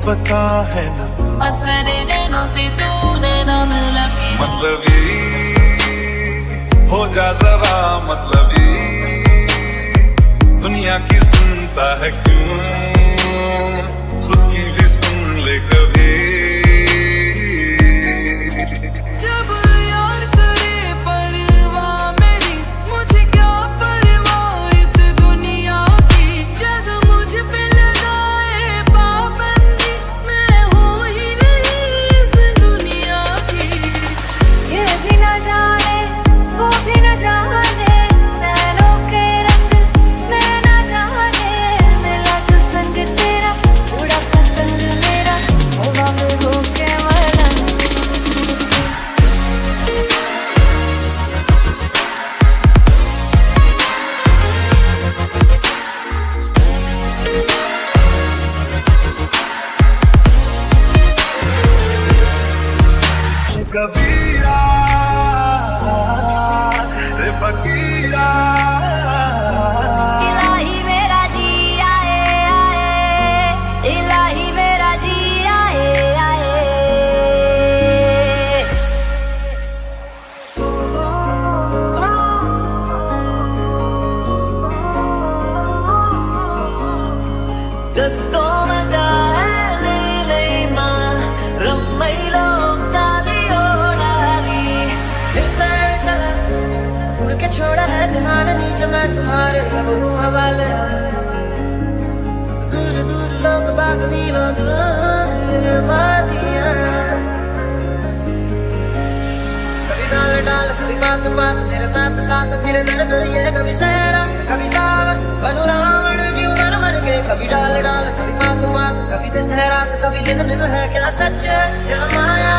पता है ना, और तेरे नैनों से तूने ना मिला कि मतलबी हो जा जरा मतलबी, दुनिया की सुनता है क्यों, खुद की भी सुन ले कभी। जब यार करे परवाह मेरी, मुझे क्या परवाह इस दुनिया की, जग मुझ पे लगाए पाबंदी, मैं हूँ ही नहीं इस दुनिया की। ये भी न जाने वो भी न जाने, नैनों के रंग मैं न जाने, मिला जो संग तेरा उड़ा पतंग मेरा, हवा में होके मरना। कबीरा रे फकीरा, इलाही मेरा जी आए आए, इलाही मेरा जी आए आए। Gusto majale leima rammailo kaliodali, फिर सैर चला उड़ के छोड़ा है जहान नीचे, मैं तुम्हारे अब हूँ हवाले, दूर दूर लोग बाग मीलों दूर ये वादियाँ, कभी डाल डाल कभी बात बात तेरे साथ साथ, फिर दर्द ये कभी सहरा कभी सावन, बनू रावण जीव मर मर के, कभी डाल डाल कभी बात बात, कभी दिन है रात कभी दिन दिन है, क्या सच है क्या माया।